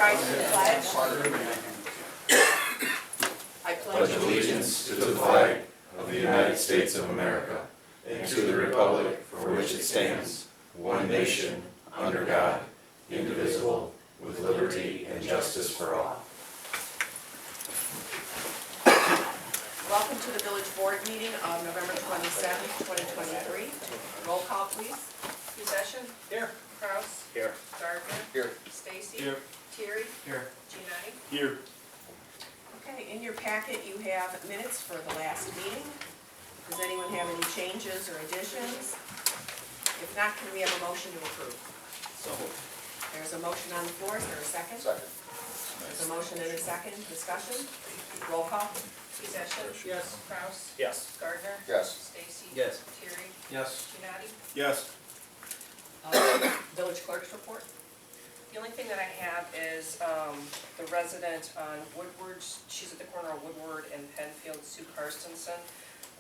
rise to the pledge. I Pledge allegiance to the flag of the United States of America and to the republic for which it stands, one nation, under God, indivisible, with liberty and justice for all. Welcome to the village board meeting of November 27th, 2023. Roll call, please. Possession? Here. Kraus? Here. Gardner? Here. Stacy? Here. Terry? Here. Giannotti? Here. Okay, in your packet you have minutes for the last meeting. Does anyone have any changes or additions? If not, can we have a motion to approve? So moved. There's a motion on the floor. Is there a second? Second. There's a motion and a second. Discussion? Roll call? Possession? Yes. Kraus? Yes. Gardner? Yes. Stacy? Yes. Terry? Yes. Giannotti? Yes. Village clerk's report? The only thing that I have is the resident on Woodward, she's at the corner of Woodward and Penfield, Sue Karstensen.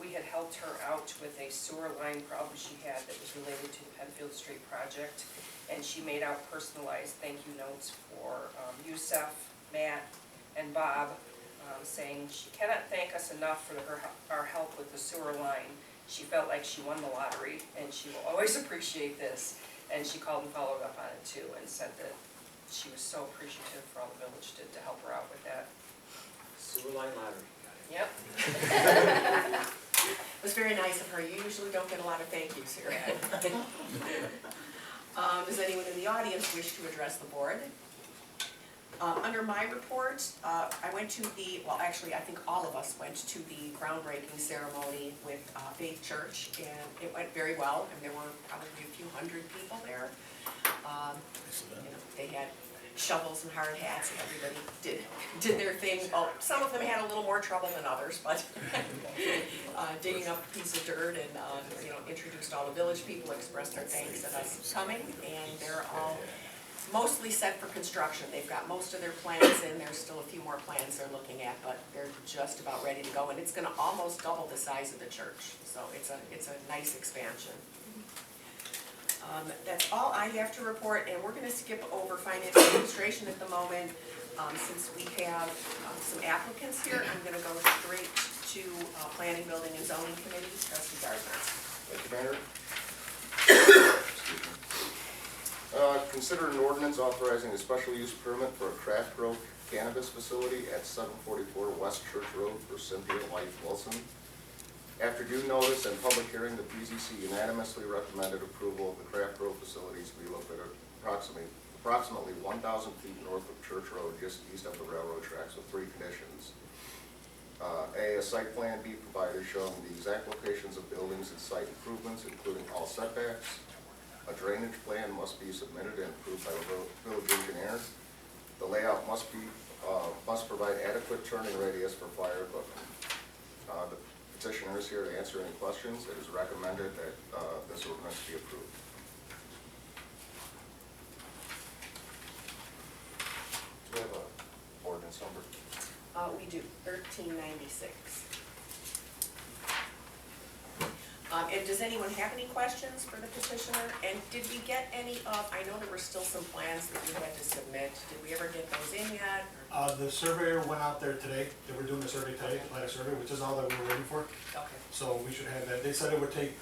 We had helped her out with a sewer line problem she had that was related to the Penfield Street project. And she made out personalized thank you notes for Youssef, Matt, and Bob, saying she cannot thank us enough for our help with the sewer line. She felt like she won the lottery and she will always appreciate this. And she called and followed up on it too and said that she was so appreciative for all the village did to help her out with that. Sewer line lottery. Yep. It was very nice of her. You usually don't get a lot of thank yous here. Does anyone in the audience wish to address the board? Under my report, I went to I think all of us went to the groundbreaking ceremony with Faith Church, and it went very well, and there were probably a few hundred people there. They had shovels and hard hats, and everybody did their thing. Oh, some of them had a little more trouble than others, but digging up a piece of dirt and introduced all the village people, expressed their thanks at us coming, and they're all mostly set for construction. They've got most of their plans in. There's still a few more plans they're looking at, but they're just about ready to go, and it's going to almost double the size of the church, so it's a nice expansion. That's all I have to report, and we're going to skip over finance administration at the moment. Since we have some applicants here, I'm going to go straight to planning, building, and zoning committee. Trustee Gardner. Thank you, Mayor. Consider an ordinance authorizing a special use permit for a craft grow cannabis facility at 744 West Church Road for Cynthia White Wilson. After due notice and public hearing, the PZC unanimously recommended approval of the craft grow facilities to be located approximately 1,000 feet north of Church Road, just east of the railroad tracks, with three conditions. A site plan be provided showing the exact locations of buildings and site improvements, including all setbacks. A drainage plan must be submitted and approved by the village engineer. The layout must provide adequate turning radius for fire equipment. The petitioner is here to answer any questions. It is recommended that this ordinance be approved. Do we have an ordinance number? We do, 1396. And does anyone have any questions for the petitioner? And did we get any I know there were still some plans that you had to submit. Did we ever get those in yet? The surveyor went out there today. They were doing the survey today, a survey, which is all that we were waiting for. Okay. So we should have that. They said it would take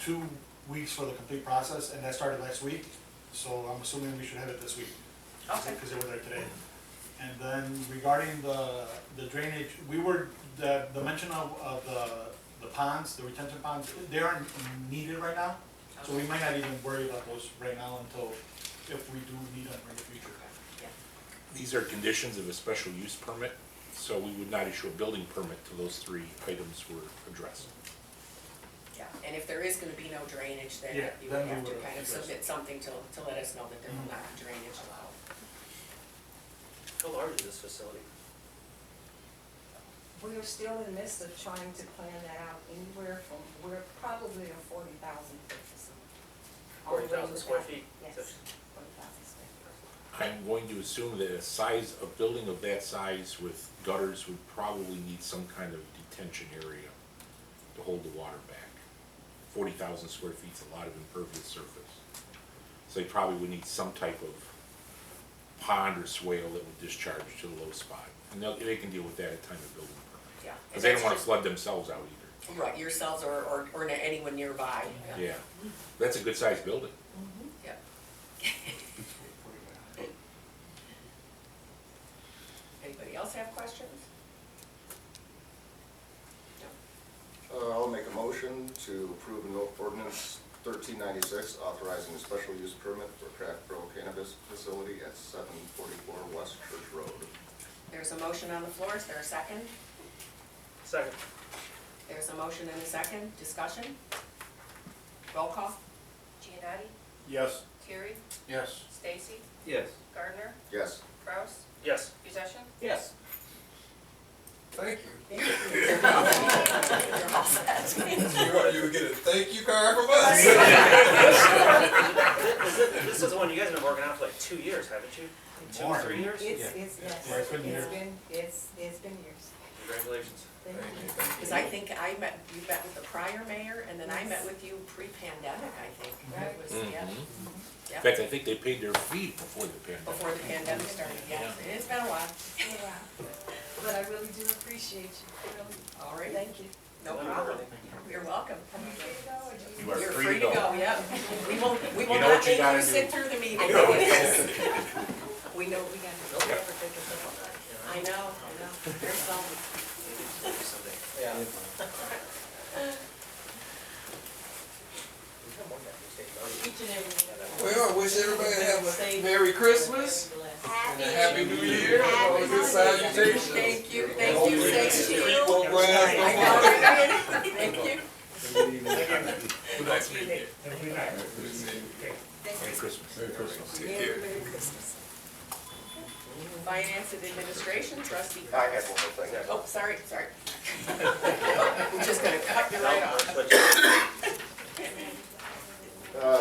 2 weeks for the complete process, and that started last week. So I'm assuming we should have it this week. Okay. Because they were there today. And then regarding the drainage, we were, the mention of the ponds, the retention ponds, they aren't needed right now. So we might not even worry about those right now until if we do need them in the future. Yeah. These are conditions of a special use permit, so we would not issue a building permit till those three items were addressed. Yeah, and if there is going to be no drainage, then Yeah, you then would we have to would kind of address submit something to let us know that there will not be drainage allowed. How large is this facility? We're still in the midst of trying to plan that out. We're probably a 40,000 facility. 40,000 square feet? Yes, 40,000 square feet. I'm going to assume that a building of that size with gutters would probably need some kind of detention area to hold the water back. 40,000 square feet is a lot of impervious surface. So they probably would need some type of pond or swale that would discharge to the low spot. And they can deal with that at time of building permit. Yeah. Because they don't wanna flood themselves out either. Right, yourselves or anyone nearby. Yeah, that's a good sized building. Yep. Anybody else have questions? I'll make a motion to approve an ordinance 1396, authorizing a special use permit for craft grow cannabis facility at 744 West Church Road. There's a motion on the floor, is there a second? Second. There's a motion and a second, discussion? Roll call? Giannotti, Yes. Terry, Yes. Stacy, Yes. Gardner, Yes. Kraus, Yes. Possession. Yes. Thank you. You're all set. You want you to get a thank you card from us? This is the one you guys have been working on for like 2 years, haven't you? 2 or 3 years? Yes, Yeah, it's been years. it's been years. Congratulations. Thank Thank you. you, thank you. Because I think you met with the prior mayor, and then I met with you pre-pandemic, I think. Right. It was, yeah, In fact, I think they paid their fee before the pandemic. before the pandemic started, yeah. It's been a while. But I really do appreciate you, really. All right, Thank you. no problem. You're welcome. Are you free to go, or do you? You are You're free to go. yeah. We will You know not what you make gotta you do. sit through the meeting. We know, we got I know. There's some. Someday. Yeah. Each and every one. Well, I wish everybody have a Merry Christmas and a Happy New Year. All the good salutations. Thank you, And thank you, hopefully thank the you. street won't blast I no know, more. right? Thank you. Nice meeting you. Good seeing you. Merry Christmas. Merry Christmas. Take Merry, care. Merry Christmas. Finance and Administration, trustee. I have one more thing. Oh, sorry. I'm just gonna cut you right off.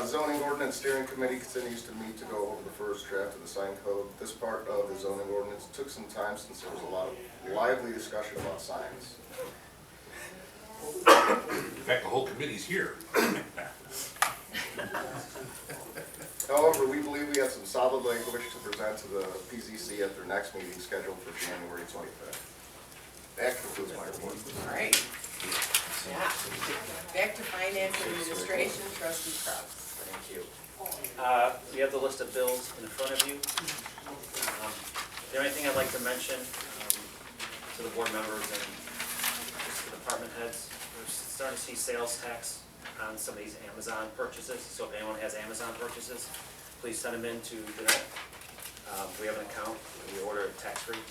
Zoning ordinance steering committee continues to meet to go over the first draft of the sign code. This part of the zoning ordinance took some time since there was a lot of lively discussion about signs. In fact, the whole committee's here. However, we believe we have some solid language to present to the PZC at their next meeting scheduled for January 25th. That concludes my report. All right. Yeah. Back to Finance and Administration, trustee Kraus. Thank you. You have the list of bills in front of you. The only thing I'd like to mention to the board members and just the department heads, we're starting to see sales tax on some of these Amazon purchases. So if anyone has Amazon purchases, please send them in to Jeanette. We have an account, we order it tax-free.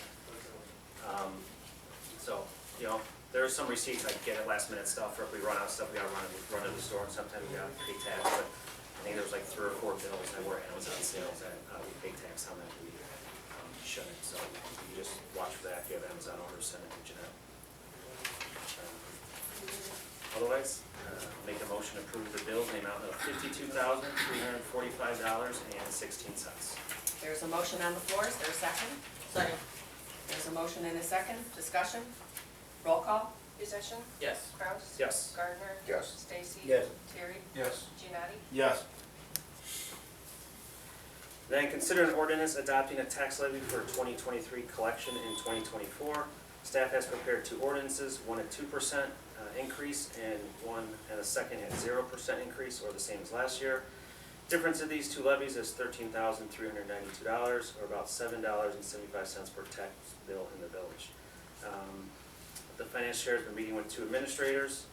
So, you know, there are some receipts, I get it last minute stuff, or if we run out of stuff, we gotta run to the store, and sometimes we gotta pay tax, but I think there was like 3 or 4 bills that were Amazon sales that we pay tax on that we shouldn't, so you just watch for that, if you have Amazon orders, send it to Jeanette. Otherwise, make a motion to approve the bills in the amount of $52,345.16. There's a motion on the floor, is there a second? Second. There's a motion and a second, discussion? Roll call? Possession. Yes. Kraus. Yes. Gardner. Yes. Stacy. Yes. Terry. Yes. Giannotti. Yes. Then consider an ordinance adopting a tax levy for 2023 collection in 2024. Staff has prepared 2 ordinances, one at 2% increase and one and a second at 0% increase, or the same as last year. Difference of these 2 levies is $13,392, or about $7.75 per tax bill in the village. The finance chair has been meeting with 2 administrators,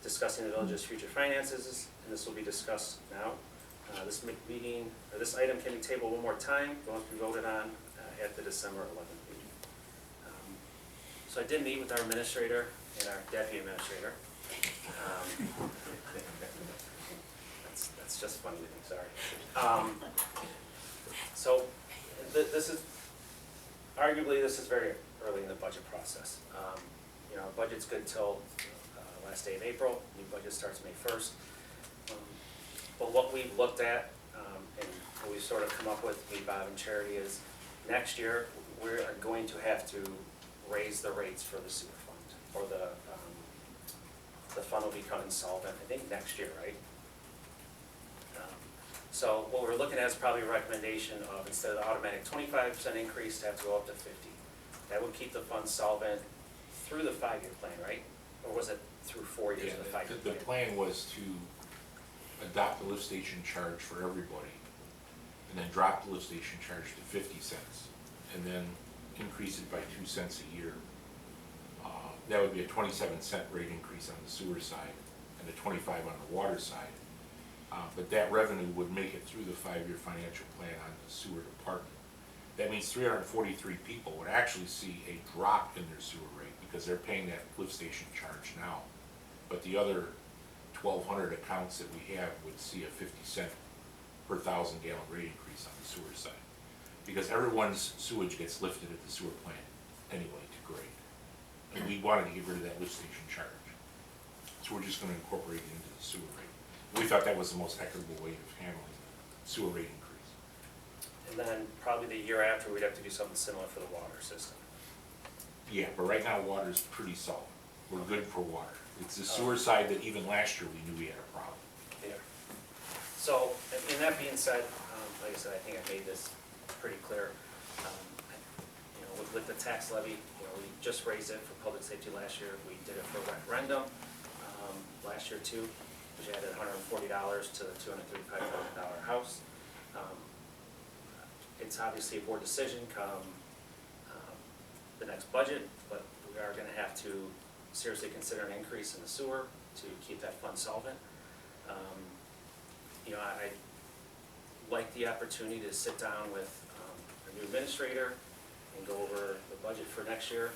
discussing the village's future finances, and this will be discussed now. This item can be tabled one more time, but must be voted on at the December 11th meeting. So I did meet with our administrator and our deputy administrator. That's just funny to me, sorry. So this is, arguably, this is very early in the budget process. You know, our budget's good till last day of April, new budget starts May 1st. But what we've looked at, and what we've sort of come up with, me, Bob, and Charity, is next year, we are going to have to raise the rates for the sewer fund, or the fund will become insolvent, I think next year, right? So what we're looking at is probably a recommendation of, instead of the automatic 25% increase, to have to go up to 50. That would keep the fund solvent through the 5-year plan, right? Or was it through 4 years Yeah, of the 5-year the plan? plan was to adopt the lift station charge for everybody, and then drop the lift station charge to 50 cents, and then increase it by 2 cents a year. That would be a 27-cent rate increase on the sewer side, and a 25 on the water side. But that revenue would make it through the 5-year financial plan on the sewer department. That means 343 people would actually see a drop in their sewer rate, because they're paying that lift station charge now. But the other 1,200 accounts that we have would see a 50-cent per 1,000-gallon rate increase on the sewer side. Because everyone's sewage gets lifted at the sewer plant anyway to grade. And we wanted to get rid of that lift station charge. So we're just gonna incorporate it into the sewer rate. We thought that was the most equitable way of handling the sewer rate increase. And then probably the year after, we'd have to do something similar for the water system. Yeah, but right now, water's pretty solid. We're good for water. It's the sewer side that even last year, we knew we had a problem. Yeah. So, and that being said, like I said, I think I made this pretty clear. You know, with the tax levy, you know, we just raised it for public safety last year. We did it for referendum last year too, which added $140 to the $235,000 house. It's obviously a board decision come the next budget, but we are gonna have to seriously consider an increase in the sewer to keep that fund solvent. You know, I like the opportunity to sit down with a new administrator and go over the budget for next year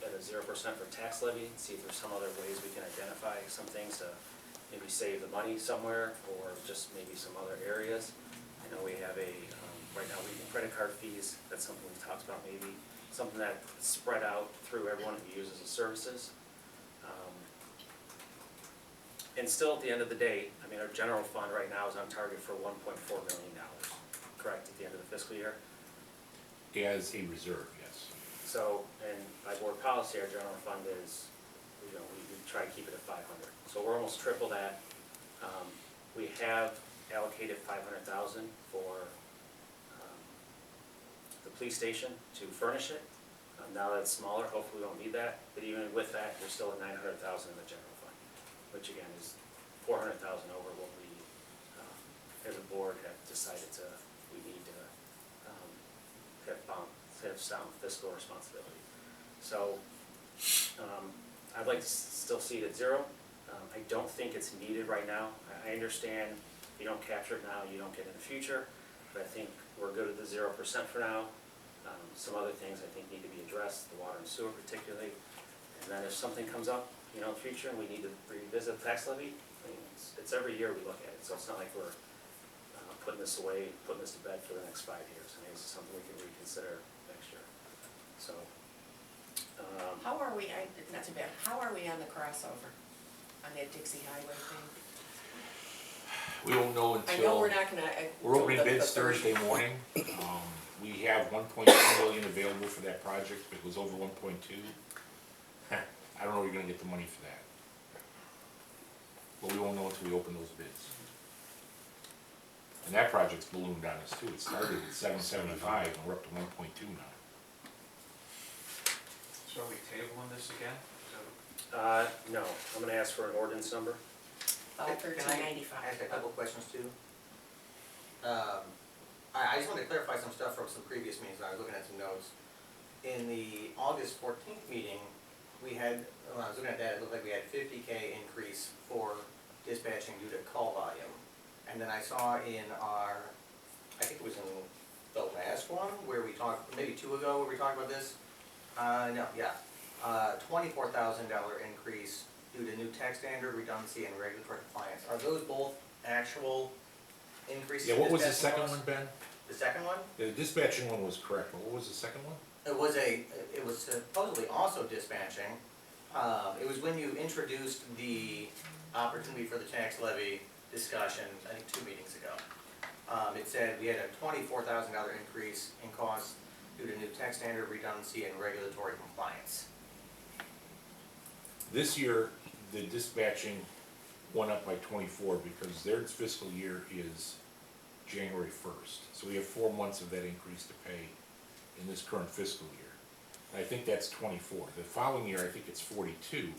at a 0% for tax levy, see if there's some other ways we can identify some things to maybe save the money somewhere, or just maybe some other areas. I know we have right now we do credit card fees. That's something we've talked about, maybe something that's spread out through everyone who uses the services. And still, at the end of the day, I mean, our general fund right now is on target for $1.4 million, correct, at the end of the fiscal year? As a reserve, yes. So, and by board policy, our general fund is, you know, we try to keep it at 500. So we're almost triple that. We have allocated $500,000 for the police station to furnish it. Now that it's smaller, hopefully we won't need that. But even with that, there's still a $900,000 in the general fund, which again is $400,000 over what we, as a board, have decided we need to have sound fiscal responsibility. So I'd like to still see it at 0. I don't think it's needed right now. I understand if you don't capture it now, you don't get it in the future, but I think we're good at the 0% for now. Some other things I think need to be addressed, the water and sewer particularly. And then if something comes up, you know, in the future and we need to revisit the tax levy, I mean, it's every year we look at it, so it's not like we're putting this away, putting this to bed for the next 5 years. I mean, this is something we can reconsider next year. So. How are we, not too bad, how are we on the crossover, on that Dixie Highway thing? We won't know I until. know we're not gonna. We're opening bids Thursday morning. We have 1.2 million available for that project. If it goes over 1.2, I don't know where you're gonna get the money for that. But we won't know until we open those bids. And that project's ballooned on us too. It started at 775 and we're up to 1.2 now. So are we tabling this again? No, I'm gonna ask for an ordinance number. Can I 1395. ask a couple questions too? I just wanted to clarify some stuff from some previous meetings. I was looking at some notes. In the August 14th meeting, we had, when I was looking at that, it looked like we had $50K increase for dispatching due to call volume. And then I saw in our, I think it was in the last one, where we talked, maybe 2 ago, where we talked about this. $24,000 increase due to new tax standard, redundancy, and regulatory compliance. Are those both actual increases? Yeah, in what was the dispatching second costs? one, Ben? The second one? The dispatching one was correct, but what was the second one? It was supposedly also dispatching. It was when you introduced the opportunity for the tax levy discussion, I think 2 meetings ago. It said we had a $24,000 increase in costs due to new tax standard, redundancy, and regulatory compliance. This year, the dispatching went up by 24 because their fiscal year is January 1st. So we have 4 months of that increase to pay in this current fiscal year. And I think that's 24. The following year, I think it's 42.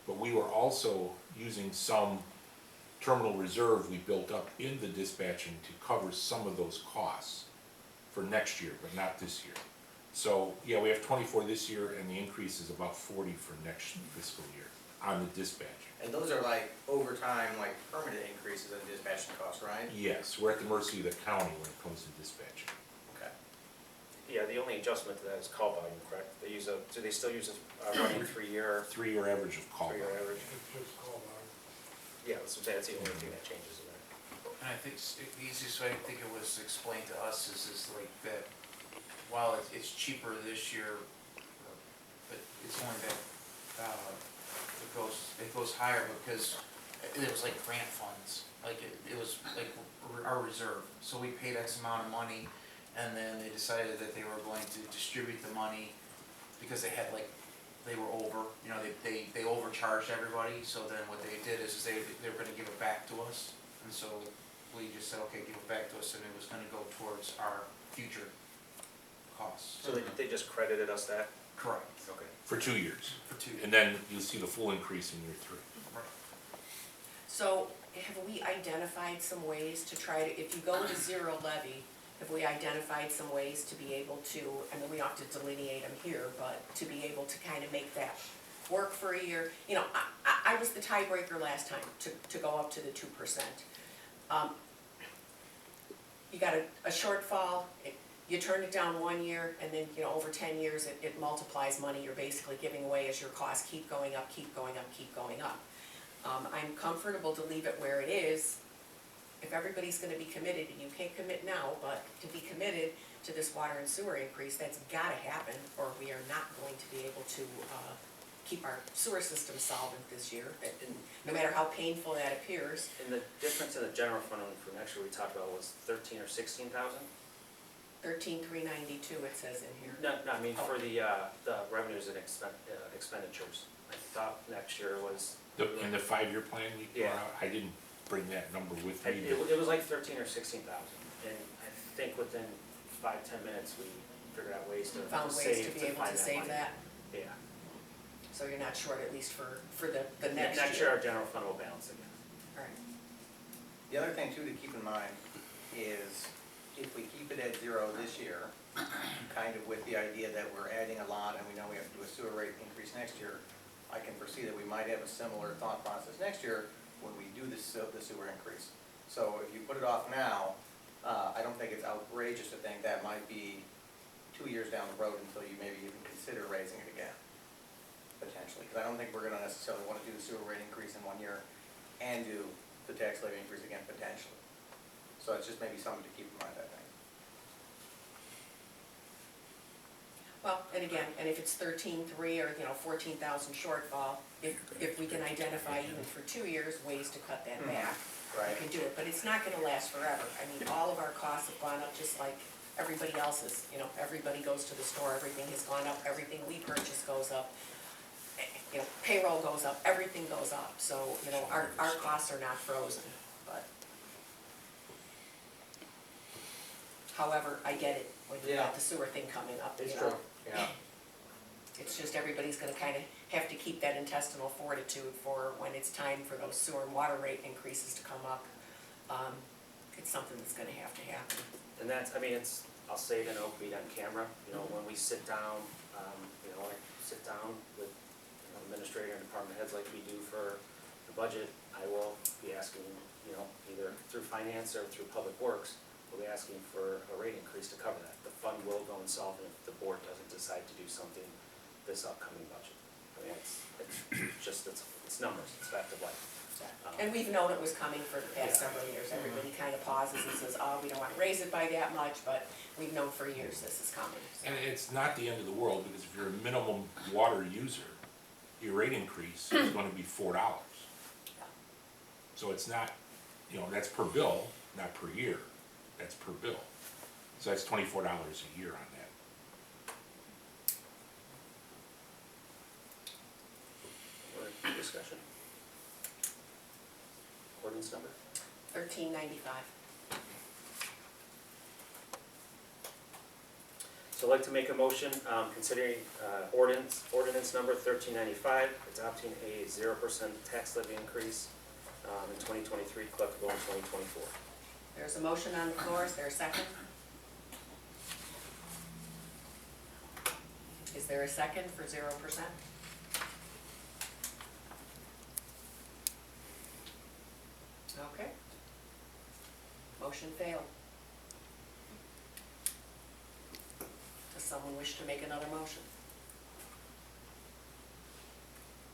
But we were also using some terminal reserve we built up in the dispatching to cover some of those costs for next year, but not this year. So, yeah, we have 24 this year, and the increase is about 40 for next fiscal year on the dispatch. And those are like overtime, like permanent increases in dispatching costs, right? Yes, we're at the mercy of the county when it comes to dispatching. Okay. Yeah, the only adjustment to that is call volume, correct? Do they still use a running 3-year, 3-year average of call. 3-year average? Yeah, that's what I'm saying, that's the only thing that changes in there. And I think the easiest way I think it was explained to us is like that, while it's cheaper this year, but it's only that, it goes higher because it was like grant funds, like it was like our reserve. So we paid X amount of money, and then they decided that they were going to distribute the money because they had like, they were over, you know, they overcharged everybody. So then what they did is they were gonna give it back to us. And so we just said, okay, give it back to us, and it was gonna go towards our future costs. So they just credited us that? Correct. Okay. For 2 years. For 2 years. And then you'll see the full increase in year 3. Right. So have we identified some ways to try to, if you go to zero levy, have we identified some ways to be able to, I mean, we don't have to delineate them here, but to be able to kind of make that work for a year? You know, I was the tiebreaker last time to go up to the 2%. You got a shortfall, you turn it down 1 year, and then, you know, over 10 years, it multiplies money you're basically giving away as your costs keep going up, keep going up, keep going up. I'm comfortable to leave it where it is. If everybody's gonna be committed, and you can't commit now, but to be committed to this water and sewer increase, that's gotta happen, or we are not going to be able to, keep our sewer system solvent this year, no matter how painful that appears. And the difference in the general fund for next year we talked about was 13 or 16,000? 13,392 it says in here. No, I mean for the revenues and expenditures. I thought next year was. In the 5-year plan we put Yeah. out, I didn't bring that number with me. It was like 13 or 16,000, and I think within 5-10 minutes we figured out ways to Found ways save, to be able find to save money. that, Yeah. so you're not short at least for the next year. Next year our general fund will balance again. All right. The other thing too to keep in mind is if we keep it at zero this year, kind of with the idea that we're adding a lot and we know we have to do a sewer rate increase next year, I can foresee that we might have a similar thought process next year when we do the sewer increase. So if you put it off now, I don't think it's outrageous to think that might be 2 years down the road until you maybe even consider raising it again, potentially. Because I don't think we're gonna necessarily want to do the sewer rate increase in 1 year and do the tax levy increase again potentially. So it's just maybe something to keep in mind, I think. Well, and again, and if it's 13,300 or, you know, 14,000 shortfall, if we can identify even for 2 years ways to cut that back, Right. you can do it, but it's not gonna last forever. I mean, all of our costs have gone up just like everybody else's, you know, everybody goes to the store, everything has gone up, everything we purchase goes up. You know, payroll goes up, everything goes up, so, you know, our costs are not frozen, but. However, I get it, when you got the sewer thing coming up, you know. Yeah. It's just everybody's gonna kinda have to keep that intestinal fortitude for when it's time for those sewer and water rate increases to come up. It's something that's gonna have to happen. And that's, I mean, I'll say it and it'll be on camera, you know, when we sit down, you know, when I sit down with administrator and department heads like we do for the budget, I will be asking, you know, either through finance or through public works, we'll be asking for a rate increase to cover that. The fund will go insolvent if the board doesn't decide to do something this upcoming budget. I mean, it's numbers, it's fact of life. And we've known it was coming for the past several years. Everybody kinda pauses and says, oh, we don't wanna raise it by that much, but we've known for years this is coming. So. And it's not the end of the world, because if you're a minimum water user, your rate increase is gonna be $4. So it's not, you know, that's per bill, not per year, that's per bill. So that's $24 a year on that. Discussion. $13.95. So I'd like to make a motion, considering ordinance number 1395, adopting a 0% tax levy increase in 2023, collectible in 2024. There's a motion on the floor, is there a second? Is there a second for 0%? Okay. Motion failed. Does someone wish to make another motion?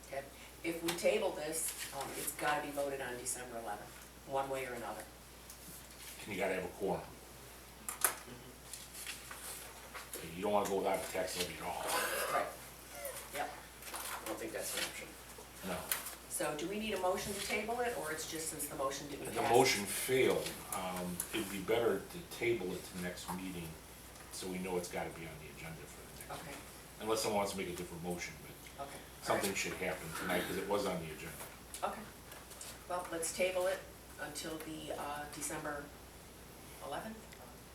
Okay, if we table this, it's gotta be voted on December 11th, one way or another. And you gotta have a quorum. You don't wanna go without a tax levy at all. Right. Yep. I don't think that's an option. No. So do we need a motion to table it, or it's just since the motion didn't pass? The motion failed, it'd be better to table it to the next meeting, so we know it's gotta be on the agenda for the next. Okay, Unless someone wants to make a different motion, but okay. something should happen tonight, because it was on the agenda. Okay. Well, let's table it until the December 11th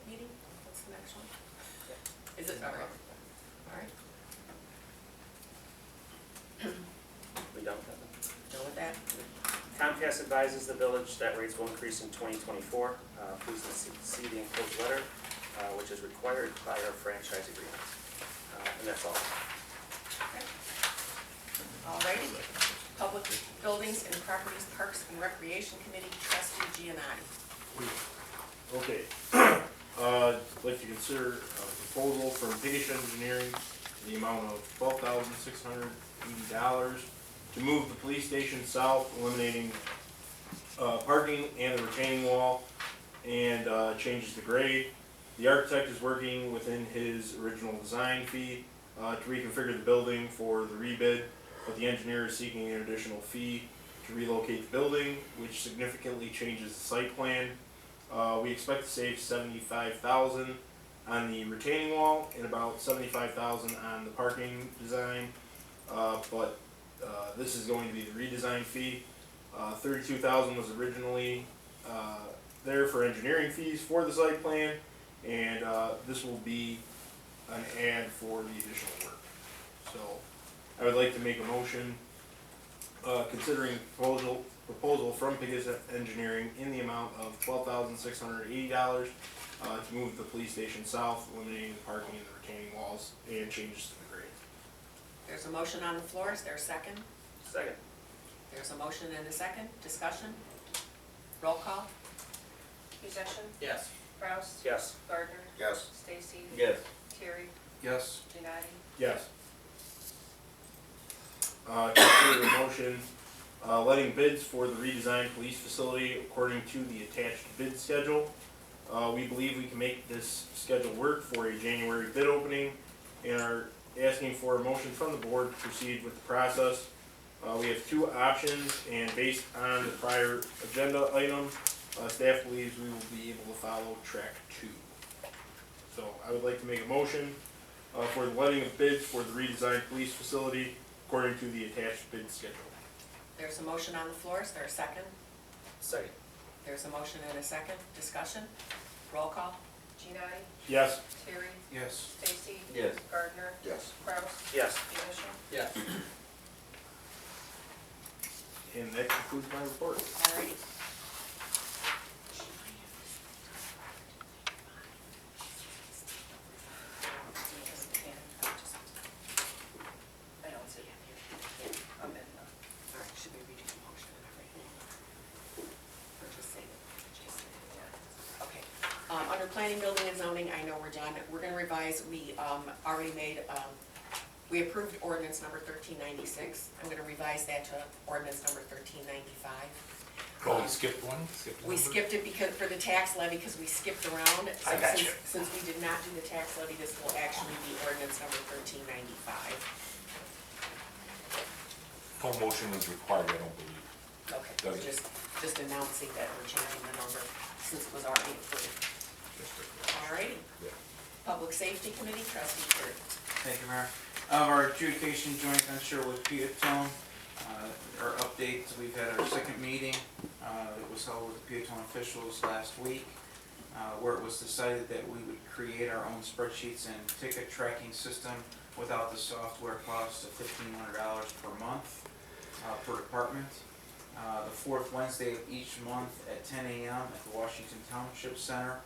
meeting. What's the next one? Is it, all right, all right, We done with that? done with that? Comcast advises the village that rates will increase in 2024. Please see the enclosed letter, which is required by our franchise agreement. And that's all. Okay. All righty. Public Buildings and Properties, Parks and Recreation Committee, trustee Giannotti. Okay, I'd like to consider a proposal from Beecher Engineering in the amount of $12,680 to move the police station south, eliminating parking and the retaining wall, and changes the grade. The architect is working within his original design fee to reconfigure the building for the rebid, but the engineer is seeking an additional fee to relocate the building, which significantly changes the site plan. We expect to save $75,000 on the retaining wall and about $75,000 on the parking design, but this is going to be the redesign fee. $32,000 was originally there for engineering fees for the site plan, and this will be an add for the additional work. So I would like to make a motion considering proposal from Pickett Engineering in the amount of $12,680 to move the police station south, eliminating the parking and the retaining walls and changes to the grade. There's a motion on the floor, is there a second? Second. There's a motion and a second, discussion? Roll call? Musician, Yes. Kraus, Yes. Gardner, Yes. Stacy, Yes. Terry, Yes. Genati. Yes. Consider the motion letting bids for the redesigned police facility according to the attached bid schedule. We believe we can make this schedule work for a January bid opening and are asking for a motion from the board to proceed with the process. We have two options, and based on the prior agenda item, staff believes we will be able to follow track 2. So I would like to make a motion for the letting of bids for the redesigned police facility according to the attached bid schedule. There's a motion on the floor, is there a second? Second. There's a motion and a second, discussion? Roll call? Genati, Yes. Terry, Yes. Stacy, Yes. Gardner, Yes. Kraus, Yes. Musician. Yes. And that concludes my report. Alrighty. I don't see it. I'm in. Alright, should we redo the motion and everything? Or just say it? Just say it, yeah. Okay. Under planning, building, and zoning, I know we're done. We're gonna revise, we, already made, we approved ordinance number 1396. I'm gonna revise that to ordinance number 1395. Oh, you skipped one? We skipped it because, for the tax levy, because we skipped around. So I got you. Since we did not do the tax levy, this will actually be ordinance number 1395. No motion is required, I don't believe. Okay, Does we're it? just announcing that we're changing the number since it was already approved. Alrighty. Yeah. Public Safety Committee, trustee Terry. Thank you, Mayor. Our adjudication joint venture with Peatone, our updates, we've had our second meeting. It was held with the Peatone officials last week, where it was decided that we would create our own spreadsheets and ticket tracking system without the software cost of $1,500 per month per department. The fourth Wednesday of each month at 10 a.m. at the Washington Township Center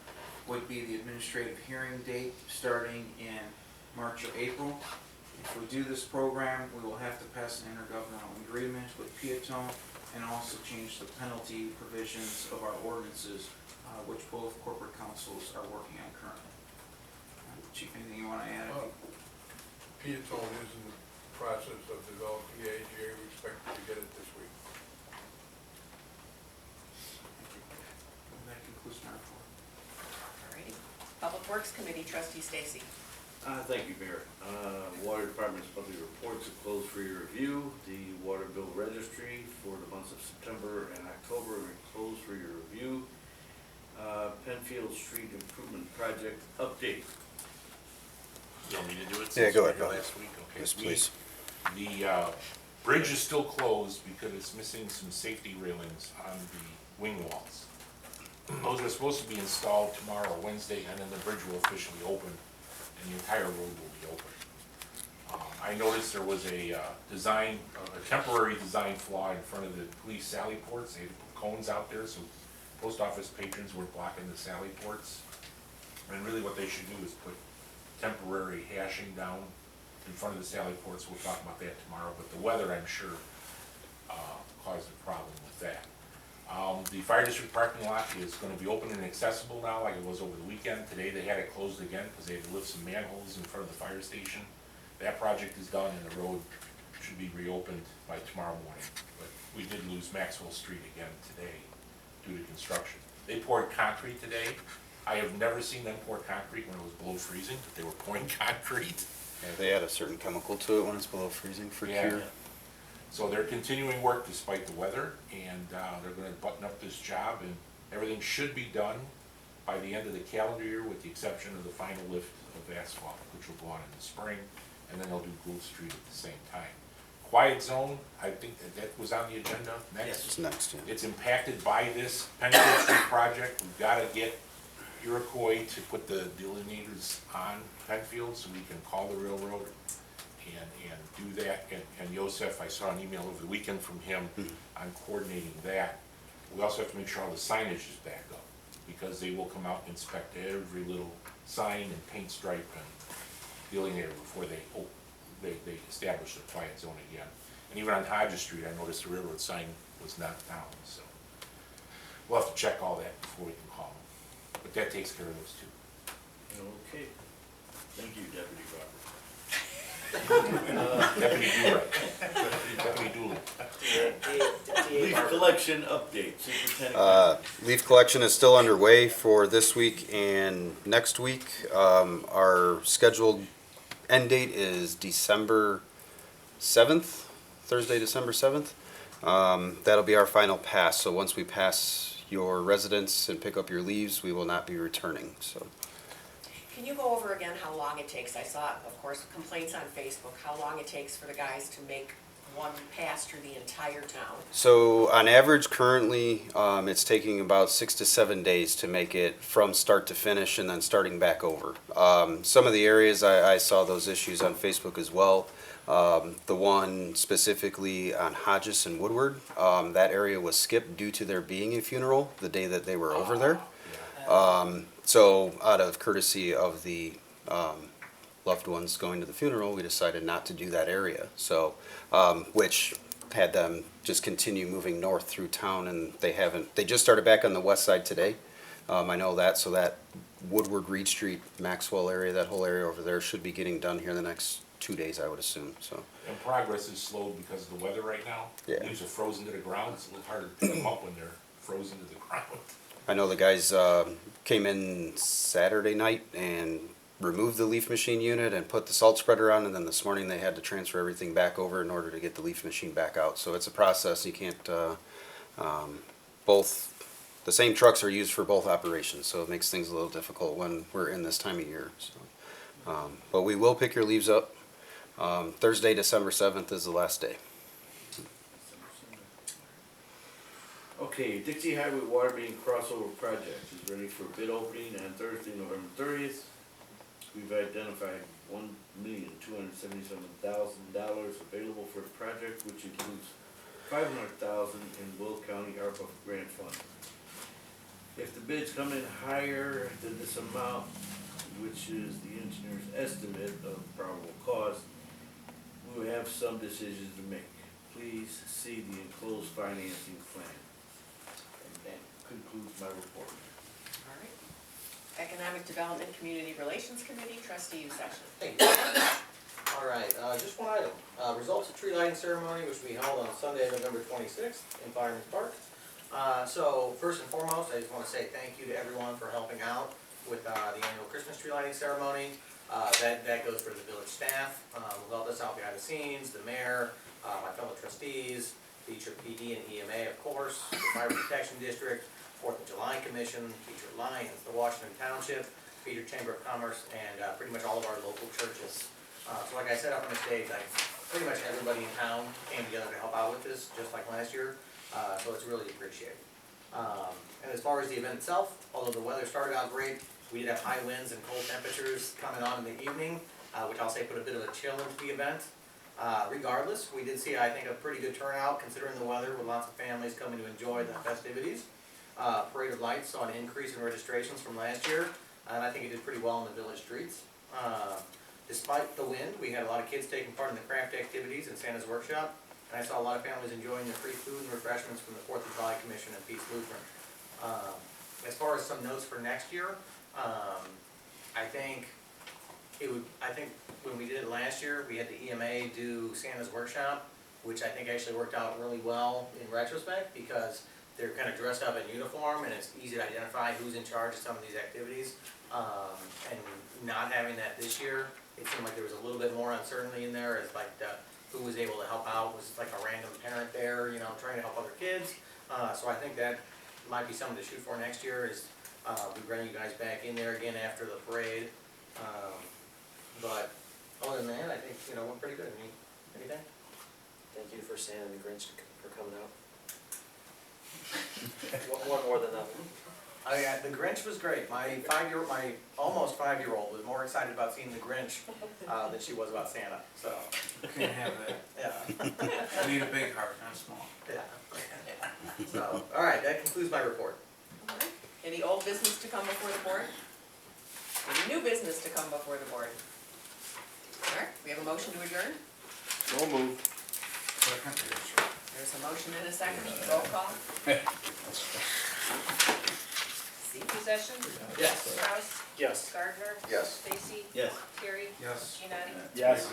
would be the administrative hearing date starting in March or April. If we do this program, we will have to pass an intergovernmental agreement with Peatone and also change the penalty provisions of our ordinances, which both corporate councils are working on currently. Chief, anything you want to add? Peatone is in the process of developing the AGA. We expect to get it this week. Thank you. And that concludes my report. Alrighty. Public Works Committee, Trustee Stacy. Thank you, Mayor. Water Department's monthly reports are closed for your review. The water bill registry for the months of September and October are closed for your review. Penfield Street Improvement Project update. You want me to do it? Yeah, since go we were ahead, here Bill. last week? Okay. Yes, please. The bridge is still closed because it's missing some safety railings on the wing walls. Those are supposed to be installed tomorrow, Wednesday, and then the bridge will officially open and the entire road will be open. I noticed there was a temporary design flaw in front of the police sally ports. They had put cones out there so post office patrons weren't blocking the sally ports. And really what they should do is put temporary hashing down in front of the sally ports. We'll talk about that tomorrow, but the weather, I'm sure, caused a problem with that. The fire district parking lot is gonna be open and accessible now like it was over the weekend. Today they had it closed again because they had to lift some manholes in front of the fire station. That project is done and the road should be reopened by tomorrow morning. But we did lose Maxwell Street again today due to construction. They poured concrete today. I have never seen them pour concrete when it was below freezing, but they were pouring concrete. Yeah, they add a certain chemical to it when it's below freezing for Yeah. cure. So they're continuing work despite the weather, and they're gonna button up this job, and everything should be done by the end of the calendar year, with the exception of the final lift of asphalt, which will go on in the spring, and then they'll do Gould Street at the same time. Quiet zone, I think that was on the agenda next. It's next, yeah. It's impacted by this Penfield Street project. We've gotta get Iroquois to put the delineators on Penfield so we can call the railroad and do that. And Yosef, I saw an email over the weekend from him on coordinating that. We also have to make sure all the signage is back up, because they will come out and inspect every little sign and paint stripe and delineator before they establish the quiet zone again. And even on Hodges Street, I noticed the railroad sign was knocked down, so we'll have to check all that before we can call them. But that takes care of those two. Okay. Thank you, Deputy Robert. Deputy Dooley. Deputy Dooley. Leaf collection update, Superintendent. Leaf collection is still underway for this week and next week. Our scheduled end date is December 7th, Thursday, December 7th. That'll be our final pass, so once we pass your residence and pick up your leaves, we will not be returning, so. Can you go over again how long it takes? I saw, of course, complaints on Facebook, how long it takes for the guys to make one pass through the entire town. So on average, currently, it's taking about 6 to 7 days to make it from start to finish and then starting back over. Some of the areas, I saw those issues on Facebook as well. The one specifically on Hodges and Woodward, that area was skipped due to there being a funeral the day that they were over there. So out of courtesy of the loved ones going to the funeral, we decided not to do that area. So, which had them just continue moving north through town, and they just started back on the west side today. I know that, so that Woodward, Reed Street, Maxwell area, that whole area over there should be getting done here in the next 2 days, I would assume, so. And progress is slowed because of the weather right now. Yeah. Leaves are frozen to the ground. It's a little harder to pick them up when they're frozen to the ground. I know the guys came in Saturday night and removed the leaf machine unit and put the salt spreader on, and then this morning they had to transfer everything back over in order to get the leaf machine back out. So it's a process. You can't, the same trucks are used for both operations, so it makes things a little difficult when we're in this time of year. So, but we will pick your leaves up. Thursday, December 7th is the last day. Okay, Dixie Highway Water Main Crossover Project is ready for bid opening on Thursday, November 30th. We've identified $1,277,000 available for the project, which includes $500,000 in Will County ARPA grant fund. If the bids come in higher than this amount, which is the engineer's estimate of probable cost, we will have some decisions to make. Please see the enclosed financing plan. And that concludes my report. All right. Economic Development Community Relations Committee, trustee session. Thank you. All right, just one item. Results of tree lighting ceremony, which we held on Sunday, November 26th in Fireman's Park. So first and foremost, I just want to say thank you to everyone for helping out with the annual Christmas tree lighting ceremony. That goes for the village staff, who helped us out behind the scenes, the mayor, my fellow trustees, Beecher PD and EMA, of course, the Fire Protection District, 4th of July Commission, Beecher Lions, the Washington Township, Beecher Chamber of Commerce, and pretty much all of our local churches. So like I said up on the stage, pretty much everybody in town came together to help out with this, just like last year, so it's really appreciated. And as far as the event itself, although the weather started out great, we did have high winds and cold temperatures coming on in the evening, which I'll say put a bit of a chill into the event. Regardless, we did see, I think, a pretty good turnout considering the weather, with lots of families coming to enjoy the festivities. Parade of Lights saw an increase in registrations from last year, and I think it did pretty well in the village streets. Despite the wind, we had a lot of kids taking part in the craft activities in Santa's Workshop, and I saw a lot of families enjoying the free food and refreshments from the 4th of July Commission and Peace Lutheran. As far as some notes for next year, I think when we did it last year, we had the EMA do Santa's Workshop, which I think actually worked out really well in retrospect, because they're kind of dressed up in uniform and it's easy to identify who's in charge of some of these activities. And not having that this year, it seemed like there was a little bit more uncertainty in there, as like who was able to help out, was like a random parent there, you know, trying to help other kids. So I think that might be something to shoot for next year, is we bring you guys back in there again after the parade. But other than that, I think, you know, we're pretty good. Anything? Thank you for Santa and the Grinch for coming out. One more than that one. The Grinch was great. My almost 5-year-old was more excited about seeing the Grinch than she was about Santa, so. Can't have that. Yeah. I need a big heart, not small. Yeah. So, all right, that concludes my report. All right. Any old business to come before the board? Any new business to come before the board? All right, we have a motion to adjourn? So moved. There's a motion and a second, roll call. Possession? Yes. Kraus? Yes. Gardner? Yes. Stacy? Yes. Terry? Yes. Giannotti? Yes.